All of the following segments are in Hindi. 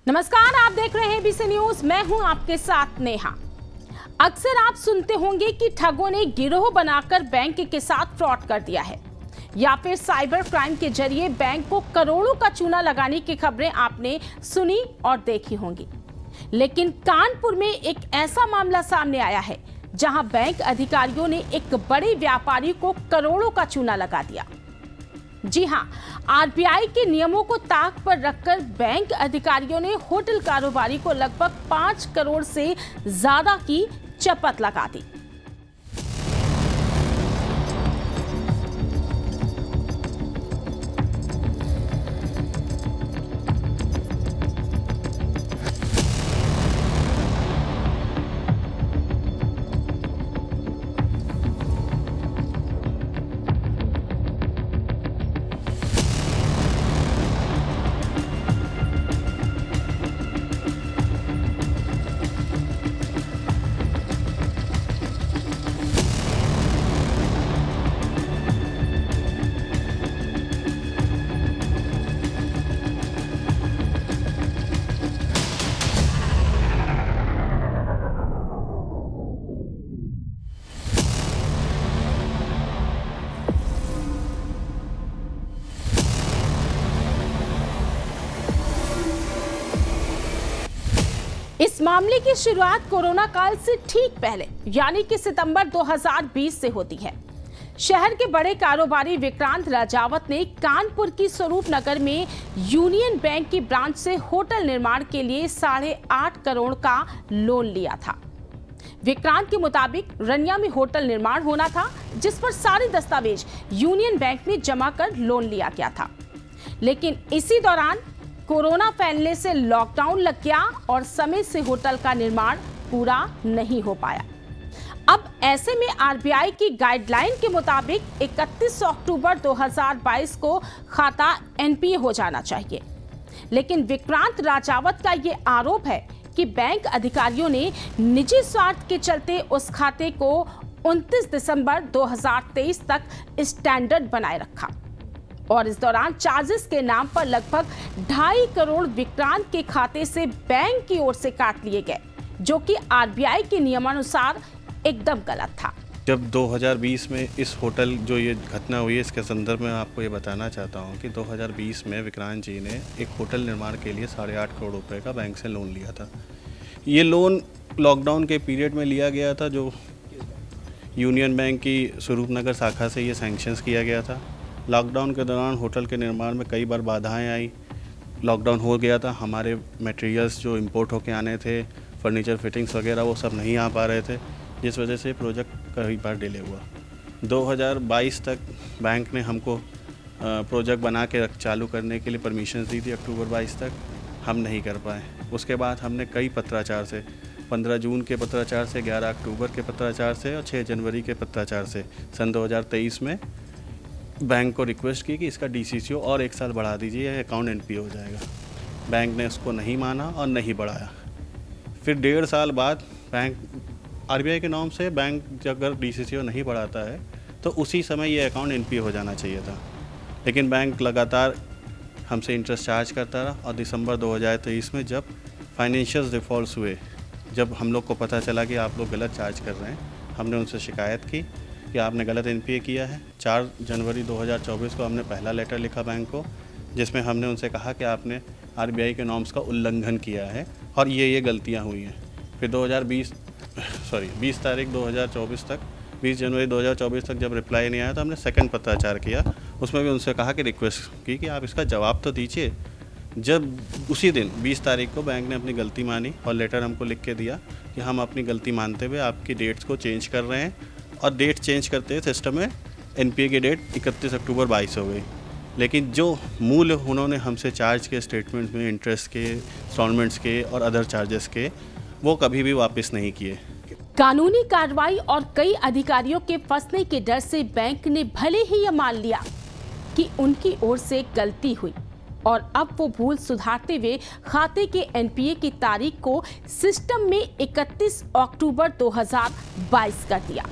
नमस्कार, आप देख रहे हैं एबीसी न्यूज। मैं हूं आपके साथ नेहा। अक्सर आप सुनते होंगे कि ठगों ने गिरोह बनाकर बैंक के साथ फ्रॉड कर दिया है या फिर साइबर क्राइम के जरिए बैंक को करोड़ों का चूना लगाने की खबरें आपने सुनी और देखी होंगी। लेकिन कानपुर में एक ऐसा मामला सामने आया है जहां बैंक अधिकारियों ने एक बड़े व्यापारी को करोड़ों का चूना लगा दिया। जी हां, आरबीआई के नियमों को ताक पर रखकर बैंक अधिकारियों ने होटल कारोबारी को लगभग 5 करोड़ से ज्यादा की चपत लगा दी। इस मामले की शुरुआत कोरोना काल से ठीक पहले यानी कि सितंबर 2020 से होती है। शहर के बड़े कारोबारी विक्रांत राजावत ने कानपुर की स्वरूप नगर में यूनियन बैंक की ब्रांच से होटल निर्माण के लिए 8.5 करोड़ का लोन लिया था। विक्रांत के मुताबिक रनिया में होटल निर्माण होना था, जिस पर सारे दस्तावेज यूनियन बैंक में जमा कर लोन लिया गया था। लेकिन इसी दौरान कोरोना फैलने से लॉकडाउन लग गया और समय से होटल का निर्माण पूरा नहीं हो पाया। अब ऐसे में आरबीआई की गाइडलाइन के मुताबिक 31 अक्टूबर 2022 को खाता एनपीए हो जाना चाहिए। लेकिन विक्रांत राजावत का ये आरोप है कि बैंक अधिकारियों ने निजी स्वार्थ के चलते उस खाते को 29 दिसंबर 2023 तक स्टैंडर्ड बनाए रखा और इस दौरान चार्जेस के नाम पर लगभग 2.5 करोड़ विक्रांत के खाते से बैंक की ओर से काट लिए गए, जो कि आरबीआई के नियमानुसार एकदम गलत था। जब 2020 में इस होटल जो ये घटना हुई है, इसके संदर्भ में आपको ये बताना चाहता हूँ कि 2020 में विक्रांत जी ने एक होटल निर्माण के लिए 8.5 करोड़ रुपए का बैंक से लोन लिया था। ये लोन लॉकडाउन के पीरियड में लिया गया था, जो यूनियन बैंक की स्वरूप नगर शाखा से ये सैंक्शंस किया गया था। लॉकडाउन के दौरान होटल के निर्माण में कई बार बाधाएं आई, लॉकडाउन हो गया था, हमारे मटेरियल्स जो इंपोर्ट होके आने थे, फर्नीचर फिटिंग्स वगैरह, वो सब नहीं आ पा रहे थे, जिस वजह से प्रोजेक्ट कई बार डिले हुआ। 2022 तक बैंक ने हमको प्रोजेक्ट बना के चालू करने के लिए परमिशन दी थी, अक्टूबर 22 तक हम नहीं कर पाए। उसके बाद हमने कई पत्राचार से, 15 जून के पत्राचार से, 11 अक्टूबर के पत्राचार से और 6 जनवरी के पत्राचार से सन 2023 में बैंक को रिक्वेस्ट की कि इसका डीसीसीओ और 1 साल बढ़ा दीजिए, यह अकाउंट एनपीए हो जाएगा। बैंक ने उसको नहीं माना और नहीं बढ़ाया। फिर 1.5 साल बाद बैंक आरबीआई के नाम से बैंक अगर डीसीसीओ नहीं बढ़ाता है तो उसी समय ये अकाउंट एनपीए हो जाना चाहिए था, लेकिन बैंक लगातार हमसे इंटरेस्ट चार्ज करता रहा। और दिसंबर 2023 में जब फाइनेंशियल डिफ़ॉल्ट्स हुए, जब हम लोग को पता चला कि आप लोग गलत चार्ज कर रहे हैं, हमने उनसे शिकायत की कि आपने गलत एनपीए किया है। 4 जनवरी 2024 को हमने पहला लेटर लिखा बैंक को, जिसमें हमने उनसे कहा कि आपने आरबीआई के नॉर्म्स का उल्लंघन किया है और ये गलतियां हुई हैं। फिर 20 तारीख 2024 तक, 20 जनवरी 2024 तक जब रिप्लाई नहीं आया तो हमने सेकंड पत्राचार किया। उसमें भी उनसे कहा कि रिक्वेस्ट की कि आप इसका जवाब तो दीजिए। जब उसी दिन 20 तारीख को बैंक ने अपनी गलती मानी और लेटर हमको लिख के दिया कि हम अपनी गलती मानते हुए आपकी डेट्स को चेंज कर रहे हैं, और डेट चेंज करते सिस्टम में एनपीए की डेट 31 अक्टूबर 22 हो गई। लेकिन जो मूल्य उन्होंने हमसे चार्ज के स्टेटमेंट में, इंटरेस्ट के, इंस्टॉलमेंट्स के और अदर चार्जेस के, वो कभी भी वापस नहीं किए। कानूनी कार्रवाई और कई अधिकारियों के फंसने के डर से बैंक ने भले ही यह मान लिया कि उनकी ओर से गलती हुई और अब वो भूल सुधारते हुए खाते के एनपीए की तारीख को सिस्टम में 31 अक्टूबर 2022 कर दिया।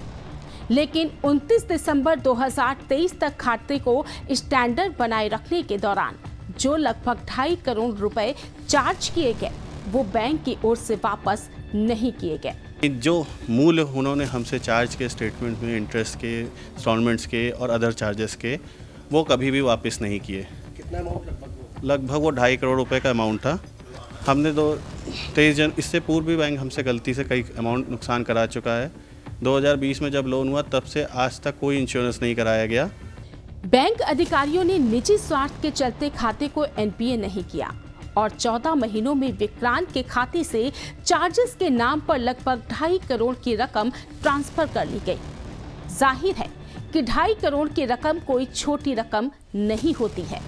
लेकिन 29 दिसंबर 2023 तक खाते को स्टैंडर्ड बनाए रखने के दौरान जो लगभग 2.5 करोड़ रुपए चार्ज किए गए वो बैंक की ओर से वापस नहीं किए गए। जो मूल्य उन्होंने हमसे चार्ज के स्टेटमेंट में इंटरेस्ट के, इंस्टॉलमेंट्स के और अदर चार्जेस के, वो कभी भी वापस नहीं किए। कितना अमाउंट लगभग वो 2.5 करोड़ रुपए का अमाउंट था। हमने तो 23 इससे पूर्व भी बैंक हमसे गलती से कई अमाउंट नुकसान करा चुका है। 2020 में जब लोन हुआ तब से आज तक कोई इंश्योरेंस नहीं कराया गया। बैंक अधिकारियों ने निजी स्वार्थ के चलते खाते को एनपीए नहीं किया और 14 महीनों में विक्रांत के खाते से चार्जेस के नाम पर लगभग 2.5 करोड़ की रकम ट्रांसफर कर ली गई। जाहिर है कि 2.5 करोड़ की रकम कोई छोटी रकम नहीं होती है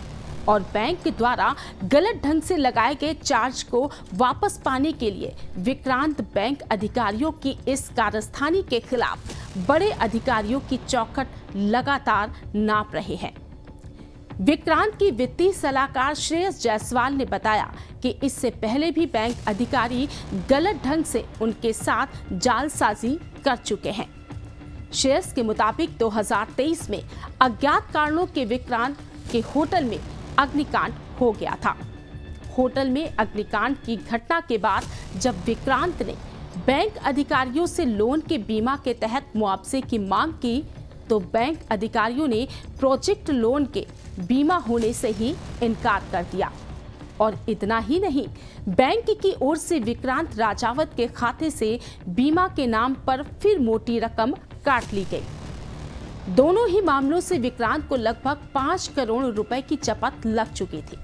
और बैंक द्वारा गलत ढंग से लगाए गए चार्ज को वापस पाने के लिए विक्रांत बैंक अधिकारियों की इस कारस्तानी के खिलाफ बड़े अधिकारियों की चौखट लगातार नाप रहे हैं। विक्रांत की वित्तीय सलाहकार श्रेयस जायसवाल ने बताया कि इससे पहले भी बैंक अधिकारी गलत ढंग से उनके साथ जालसाजी कर चुके हैं। श्रेयस के मुताबिक 2023 में अज्ञात कारणों के विक्रांत के होटल में अग्निकांड हो गया था। होटल में अग्निकांड की घटना के बाद जब विक्रांत ने बैंक अधिकारियों से लोन के बीमा के तहत मुआवजे की मांग की तो बैंक अधिकारियों ने प्रोजेक्ट लोन के बीमा होने से ही इनकार कर दिया। और इतना ही नहीं, बैंक की ओर से विक्रांत राजावत के खाते से बीमा के नाम पर फिर मोटी रकम काट ली गई। दोनों ही मामलों से विक्रांत को लगभग 5 करोड़ रुपए की चपत लग चुकी थी।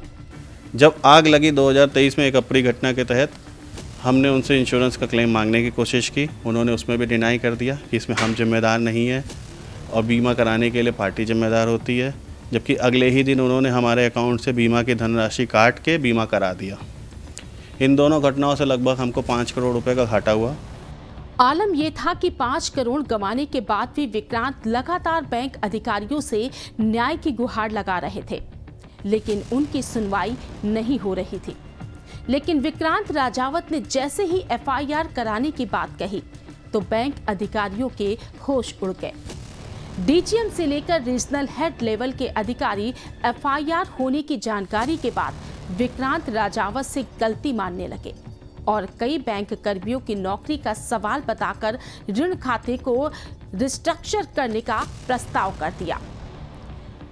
जब आग लगी 2023 में एक अप्रिय घटना के तहत हमने उनसे इंश्योरेंस का क्लेम मांगने की कोशिश की। उन्होंने उसमें भी डिनाई कर दिया कि इसमें हम जिम्मेदार नहीं हैं और बीमा कराने के लिए पार्टी जिम्मेदार होती है। जबकि अगले ही दिन उन्होंने हमारे अकाउंट से बीमा की धनराशि काट के बीमा करा दिया। इन दोनों घटनाओं से लगभग हमको 5 करोड़ रुपए का घाटा हुआ। आलम यह था कि 5 करोड़ गंवाने के बाद भी विक्रांत लगातार बैंक अधिकारियों से न्याय की गुहार लगा रहे थे, लेकिन उनकी सुनवाई नहीं हो रही थी। लेकिन विक्रांत राजावत ने जैसे ही एफआईआर कराने की बात कही तो बैंक अधिकारियों के होश उड़ गए। डीजीएम से लेकर रीजनल हेड लेवल के अधिकारी एफआईआर होने की जानकारी के बाद विक्रांत राजावत से गलती मानने लगे और कई बैंक कर्मियों की नौकरी का सवाल बताकर ऋण खाते को रिस्ट्रक्चर करने का प्रस्ताव कर दिया।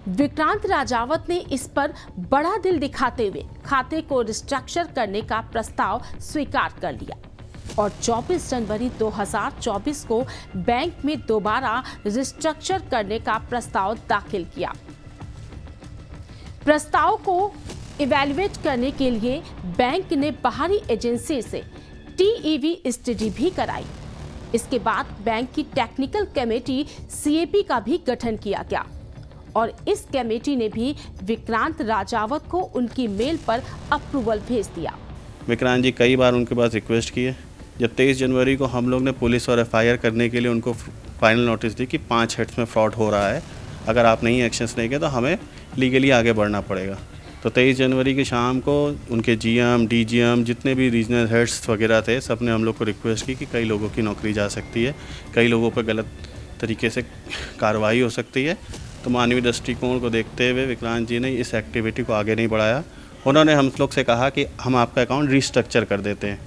विक्रांत राजावत ने इस पर बड़ा दिल दिखाते हुए खाते को रिस्ट्रक्चर करने का प्रस्ताव स्वीकार कर लिया और 24 जनवरी 2024 को बैंक में दोबारा रिस्ट्रक्चर करने का प्रस्ताव दाखिल किया। प्रस्ताव को इवैल्यूएट करने के लिए बैंक ने बाहरी एजेंसी से टीईवी स्टडी भी कराई। इसके बाद बैंक की टेक्निकल कमेटी सीएपी का भी गठन किया गया और इस कमेटी ने भी विक्रांत राजावत को उनकी मेल पर अप्रूवल भेज दिया। विक्रांत जी कई बार उनके पास रिक्वेस्ट की है। जब 23 जनवरी को हम लोग ने पुलिस और एफआईआर करने के लिए उनको फाइनल नोटिस दी कि 5 हेड्स में फ्रॉड हो रहा है, अगर आप नहीं एक्शंस लेंगे तो हमें लीगली आगे बढ़ना पड़ेगा। तो 23 जनवरी की शाम को उनके जीएम, डीजीएम, जितने भी रीजनल हेड्स वगैरह थे, सब ने हम लोग को रिक्वेस्ट की कि कई लोगों की नौकरी जा सकती है, कई लोगों पर गलत तरीके से कार्रवाई हो सकती है। तो मानवीय दृष्टिकोण को देखते हुए विक्रांत जी ने इस एक्टिविटी को आगे नहीं बढ़ाया। उन्होंने हम लोग से कहा कि हम आपका अकाउंट रीस्ट्रक्चर कर देते हैं।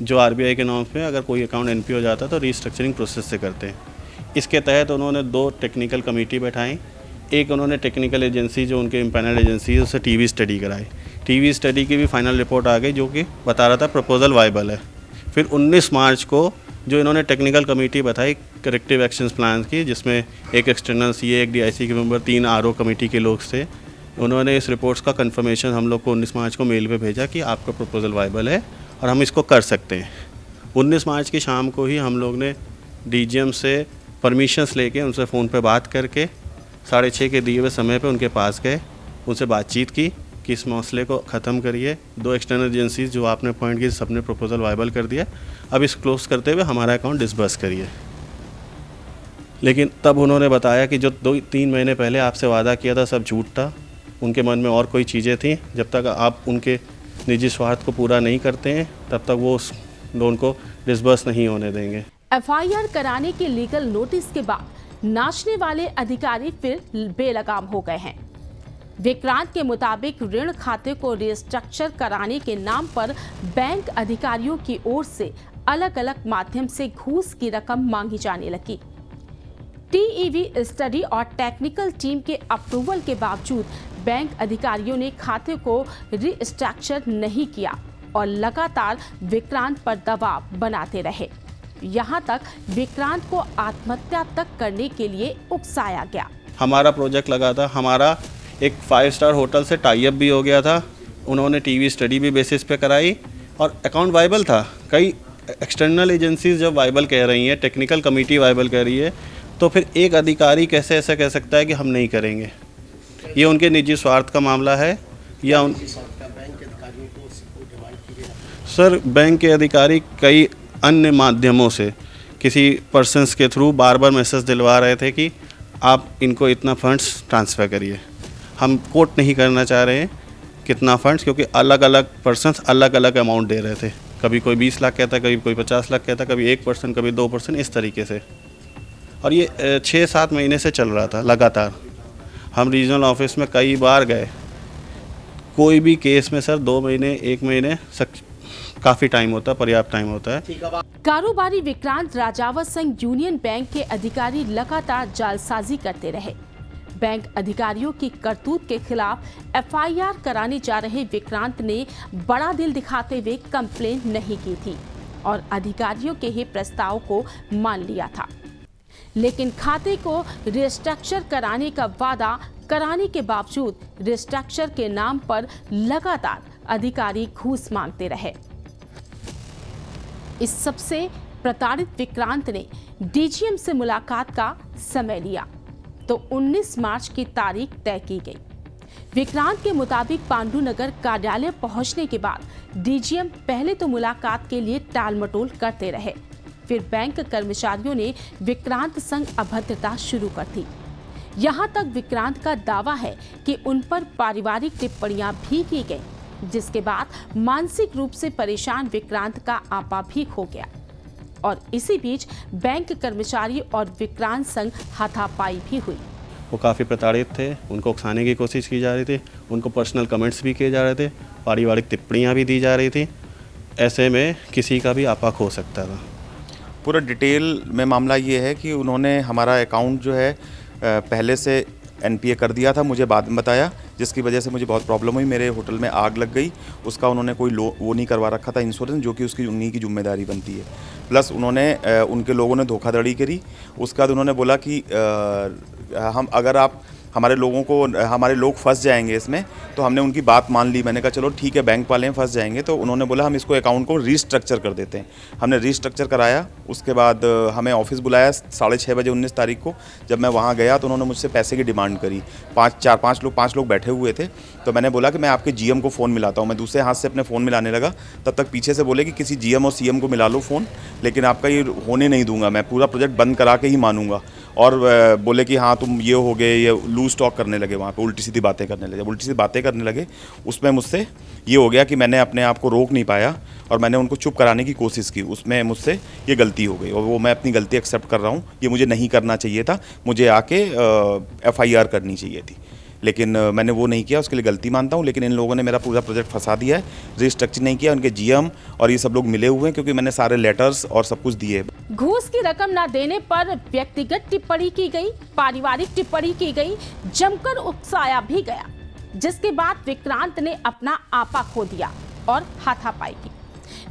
जो आरबीआई के नॉर्म्स में अगर कोई अकाउंट एनपीओ हो जाता है तो रीस्ट्रक्चरिंग प्रोसेस से करते हैं। इसके तहत उन्होंने 2 टेक्निकल कमेटी बैठाई। एक उन्होंने टेक्निकल एजेंसी जो उनके इम्पैनल एजेंसी है उससे टीवी स्टडी कराई। टीवी स्टडी की भी फाइनल रिपोर्ट आ गई जो कि बता रहा था प्रपोजल वाइबल है। फिर 19 मार्च को जो इन्होंने टेक्निकल कमेटी बताई करेक्टिव एक्शंस प्लान की, जिसमें एक एक्सटर्नल सीए, एक डीआईसी के मेंबर, 3 आरओ कमेटी के लोग थे। उन्होंने इस रिपोर्ट्स का कंफर्मेशन हम लोग को 19 मार्च को मेल पे भेजा कि आपका प्रपोजल वाइबल है और हम इसको कर सकते हैं। 19 मार्च की शाम को ही हम लोग ने डीजीएम से परमिशंस लेके उनसे फ़ोन पे बात करके 6:30 के दिए हुए समय पे उनके पास गए, उनसे बातचीत की कि इस मसले को ख़त्म करिए। 2 एक्सटर्नल एजेंसीज जो आपने अपॉइंट की सबने प्रपोजल वाइबल कर दिया, अब इस क्लोज करते हुए हमारा अकाउंट डिसबर्स करिए। लेकिन तब उन्होंने बताया कि जो 2-3 महीने पहले आपसे वादा किया था सब झूठ था, उनके मन में और कोई चीज़ें थी। जब तक आप उनके निजी स्वार्थ को पूरा नहीं करते हैं तब तक वो उस लोन को डिसबर्स नहीं होने देंगे। एफआईआर कराने के लीगल नोटिस के बाद नाचने वाले अधिकारी फिर बेलगाम हो गए हैं। विक्रांत के मुताबिक ऋण खाते को रिस्ट्रक्चर कराने के नाम पर बैंक अधिकारियों की ओर से अलग अलग माध्यम से घूस की रकम मांगी जाने लगी। टीईवी स्टडी और टेक्निकल टीम के अप्रूवल के बावजूद बैंक अधिकारियों ने खाते को रिस्ट्रक्चर नहीं किया और लगातार विक्रांत पर दबाव बनाते रहे। यहां तक विक्रांत को आत्महत्या तक करने के लिए उकसाया गया। हमारा प्रोजेक्ट लगा था, हमारा एक 5 स्टार होटल से टाई अप भी हो गया था, उन्होंने टीवी स्टडी भी बेसिस पे कराई और अकाउंट वाइबल था। कई एक्सटर्नल एजेंसीज जब वाइबल कह रही हैं, टेक्निकल कमेटी वाइबल कह रही है, तो फिर एक अधिकारी कैसे ऐसा कह सकता है कि हम नहीं करेंगे? ये उनके निजी स्वार्थ का मामला है या सर बैंक के अधिकारी कई अन्य माध्यमों से किसी पर्सन्स के थ्रू बार बार मैसेज दिलवा रहे थे कि आप इनको इतना फंड्स ट्रांसफ़र करिए। हम कोट नहीं करना चाह रहे हैं कितना फंड्स, क्योंकि अलग अलग पर्सन्स अलग अलग अमाउंट दे रहे थे। कभी कोई 20 लाख कहता, कभी कोई 50 लाख कहता, कभी 1%, कभी 2%, इस तरीके से। और ये 6-7 महीने से चल रहा था लगातार। हम रीजनल ऑफिस में कई बार गए, कोई भी केस में सर 2 महीने 1 महीने काफ़ी टाइम होता है, पर्याप्त टाइम होता है। कारोबारी विक्रांत राजावत संघ यूनियन बैंक के अधिकारी लगातार जालसाजी करते रहे। बैंक अधिकारियों की करतूत के खिलाफ एफआईआर कराने जा रहे विक्रांत ने बड़ा दिल दिखाते हुए कंप्लेंट नहीं की थी और अधिकारियों के ही प्रस्ताव को मान लिया था। लेकिन खाते को रिस्ट्रक्चर कराने का वादा कराने के बावजूद रिस्ट्रक्चर के नाम पर लगातार अधिकारी घूस मांगते रहे। इस सबसे प्रताड़ित विक्रांत ने डीजीएम से मुलाकात का समय लिया तो 19 मार्च की तारीख तय की गई। विक्रांत के मुताबिक पांडुनगर कार्यालय पहुंचने के बाद डीजीएम पहले तो मुलाकात के लिए टालमटोल करते रहे, फिर बैंक कर्मचारियों ने विक्रांत संग अभद्रता शुरू कर दी। यहां तक विक्रांत का दावा है कि उन पर पारिवारिक टिप्पणियां भी की गई, जिसके बाद मानसिक रूप से परेशान विक्रांत का आपा भी खो गया और इसी बीच बैंक कर्मचारी और विक्रांत संग हाथापाई भी हुई। वो काफ़ी प्रताड़ित थे, उनको उकसाने की कोशिश की जा रही थी, उनको पर्सनल कमेंट्स भी किए जा रहे थे, पारिवारिक टिप्पणियां भी दी जा रही थी। ऐसे में किसी का भी आपा खो सकता था। पूरा डिटेल में मामला ये है कि उन्होंने हमारा अकाउंट जो है पहले से एनपीए कर दिया था, मुझे बाद में बताया, जिसकी वजह से मुझे बहुत प्रॉब्लम हुई। मेरे होटल में आग लग गई, उसका उन्होंने कोई वो नहीं करवा रखा था इंश्योरेंस, जो कि उसकी उन्हीं की जिम्मेदारी बनती है। प्लस उन्होंने उनके लोगों ने धोखाधड़ी करी। उसके बाद उन्होंने बोला कि हम अगर आप हमारे लोग फंस जाएंगे इसमें, तो हमने उनकी बात मान ली। मैंने कहा चलो ठीक है, बैंक वाले फंस जाएंगे, तो उन्होंने बोला हम इसको अकाउंट को रीस्ट्रक्चर कर देते हैं। हमने रीस्ट्रक्चर कराया। उसके बाद हमें ऑफिस बुलाया 6:30 बजे 19 तारीख को। जब मैं वहाँ गया तो उन्होंने मुझसे पैसे की डिमांड करी। 5 लोग बैठे हुए थे। तो मैंने बोला कि मैं आपके जीएम को फ़ोन मिलाता हूँ। मैं दूसरे हाथ से अपने फ़ोन मिलाने लगा, तब तक पीछे से बोले कि किसी जीएम और सीएम को मिला लो फ़ोन, लेकिन आपका ये होने नहीं दूंगा, मैं पूरा प्रोजेक्ट बंद करा के ही मानूंगा। और बोले कि हाँ तुम ये हो गए, ये लूज टॉक करने लगे, वहाँ पे उल्टी सीधी बातें करने लगे। उसमें मुझसे ये हो गया कि मैंने अपने आप को रोक नहीं पाया और मैंने उनको चुप कराने की कोशिश की। उसमें मुझसे ये गलती हो गई और वो मैं अपनी गलती एक्सेप्ट कर रहा हूँ। ये मुझे नहीं करना चाहिए था, मुझे आके एफआईआर करनी चाहिए थी, लेकिन मैंने वो नहीं किया। उसके लिए गलती मानता हूँ, लेकिन इन लोगों ने मेरा पूरा प्रोजेक्ट फंसा दिया है। रिस्ट्रक्चर नहीं किया, उनके जीएम और ये सब लोग मिले हुए हैं, क्योंकि मैंने सारे लेटर्स और सब कुछ दिए। घूस की रकम न देने पर व्यक्तिगत टिप्पणी की गई, पारिवारिक टिप्पणी की गई, जमकर उकसाया भी गया, जिसके बाद विक्रांत ने अपना आपा खो दिया और हाथापाई की।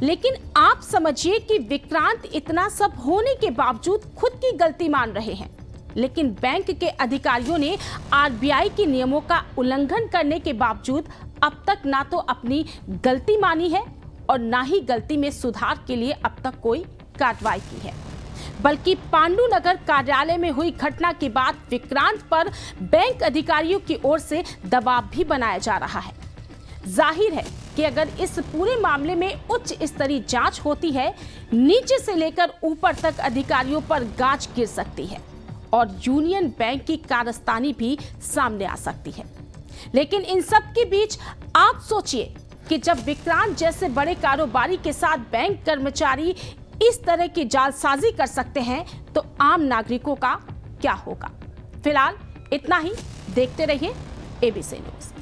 लेकिन आप समझिए कि विक्रांत इतना सब होने के बावजूद खुद की गलती मान रहे हैं, लेकिन बैंक के अधिकारियों ने आरबीआई के नियमों का उल्लंघन करने के बावजूद अब तक ना तो अपनी गलती मानी है और ना ही गलती में सुधार के लिए अब तक कोई कार्रवाई की है, बल्कि पांडुनगर कार्यालय में हुई घटना के बाद विक्रांत पर बैंक अधिकारियों की ओर से दबाव भी बनाया जा रहा है। जाहिर है कि अगर इस पूरे मामले में उच्च स्तरीय जांच होती है, नीचे से लेकर ऊपर तक अधिकारियों पर गाज गिर सकती है और यूनियन बैंक की कारस्तानी भी सामने आ सकती है। लेकिन इन सब के बीच आप सोचिए कि जब विक्रांत जैसे बड़े कारोबारी के साथ बैंक कर्मचारी इस तरह की जालसाजी कर सकते हैं, तो आम नागरिकों का क्या होगा। फिलहाल इतना ही, देखते रहिए ABC न्यूज।